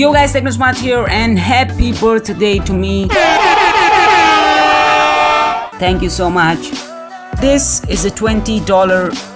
Yo guys, Technosmart here and happy birthday to me. Thank you so much. This is a $20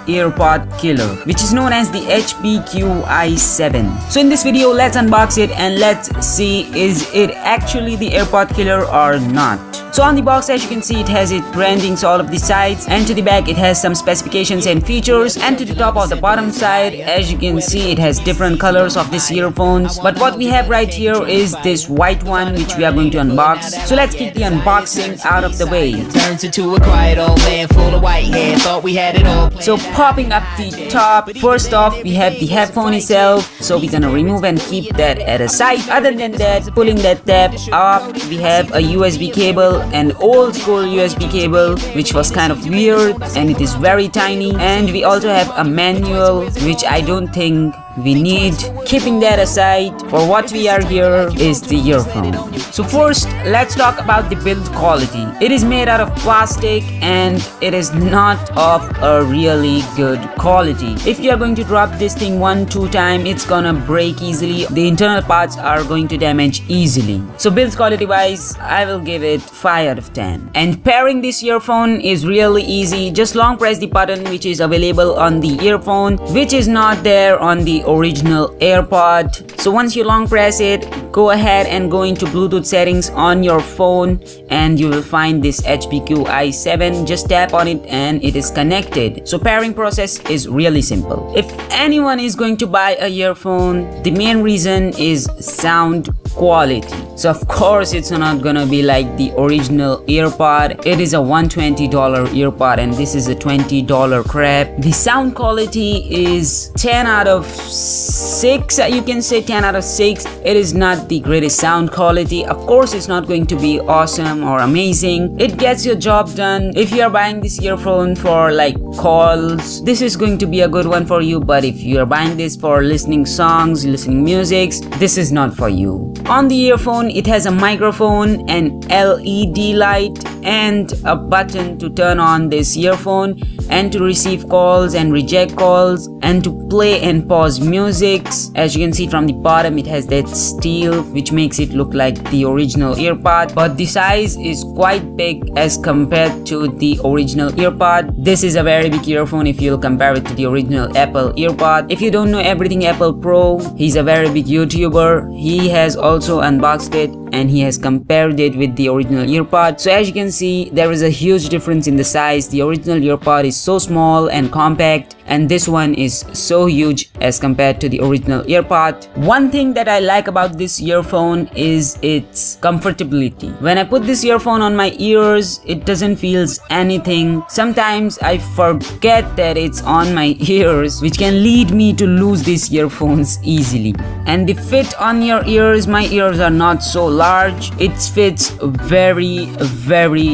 AirPod killer, which is known as the HPQ i7. So in this video, let's unbox it and let's see is it actually the AirPod killer or not. So on the box, as you can see, it has its brandings all of the sides, and to the back it has some specifications and features, and to the top of the bottom side, as you can see, it has different colors of these earphones. But what we have right here is this white one which we are going to unbox. So let's get the unboxing out of the way. Turns into a quiet old man full of white hair. Thought we had it all. So popping up the top, first off we have the headphone itself, so we're gonna remove and keep that at a side. Other than that, pulling that tab up, we have a USB cable, an old school USB cable which was kind of weird and it is very tiny, and we also have a manual which I don't think we need. Keeping that aside, for what we are here is the earphone. So first, let's talk about the build quality. It is made out of plastic and it is not of a really good quality. If you are going to drop this thing 1-2 times, it's gonna break easily. The internal parts are going to damage easily. So build quality wise, I will give it 5 out of 10. And pairing this earphone is really easy. Just long press the button which is available on the earphone, which is not there on the original AirPod. So once you long press it, go ahead and go into Bluetooth settings on your phone and you will find this HPQ i7. Just tap on it and it is connected. So pairing process is really simple. If anyone is going to buy a earphone, the main reason is sound quality. So of course it's not gonna be like the original AirPod. It is a $120 AirPod and this is a $20 crap. The sound quality is 10 out of 6. You can say 10 out of 6. It is not the greatest sound quality. Of course it's not going to be awesome or amazing. It gets your job done. If you are buying this earphone for like calls, this is going to be a good one for you. But if you are buying this for listening songs, listening musics, this is not for you. On the earphone, it has a microphone, an LED light, and a button to turn on this earphone and to receive calls and reject calls and to play and pause music. As you can see from the bottom, it has that steel which makes it look like the original AirPod, but the size is quite big as compared to the original AirPod. This is a very big earphone if you'll compare it to the original Apple AirPod. If you don't know everything Apple Pro, he's a very big YouTuber. He has also unboxed it and he has compared it with the original AirPod. So as you can see, there is a huge difference in the size. The original AirPod is so small and compact, and this one is so huge as compared to the original AirPod. One thing that I like about this earphone is its comfortability. When I put this earphone on my ears, it doesn't feel anything. Sometimes I forget that it's on my ears, which can lead me to lose these earphones easily. And the fit on your ears, my ears are not so large. It fits very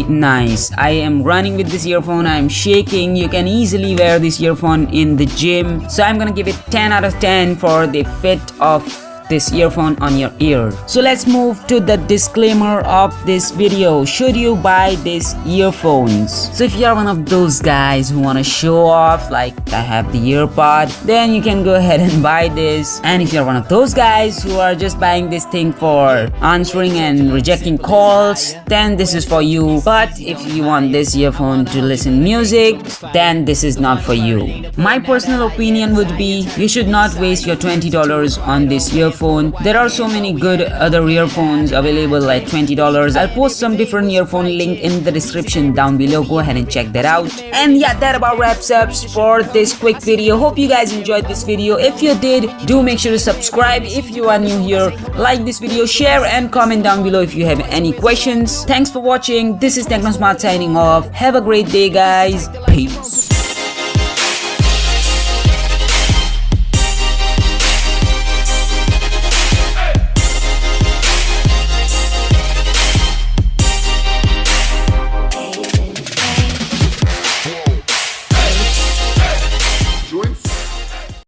nice. I am running with this earphone, I am shaking. You can easily wear this earphone in the gym. So I'm gonna give it 10 out of 10 for the fit of this earphone on your ear. So let's move to the disclaimer of this video. Should you buy these earphones? So if you're one of those guys who want to show off like I have the AirPod, then you can go ahead and buy this. And if you're one of those guys who are just buying this thing for answering and rejecting calls, then this is for you. But if you want this earphone to listen music, then this is not for you. My personal opinion would be you should not waste your $20 on this earphone. There are so many good other earphones available like $20. I'll post some different earphone link in the description down below. Go ahead and check that out. And yeah, that about wraps up for this quick video. Hope you guys enjoyed this video. If you did, do make sure to subscribe. If you are new here, like this video, share and comment down below if you have any questions. Thanks for watching. This is Technosmart signing off. Have a great day guys. Peace.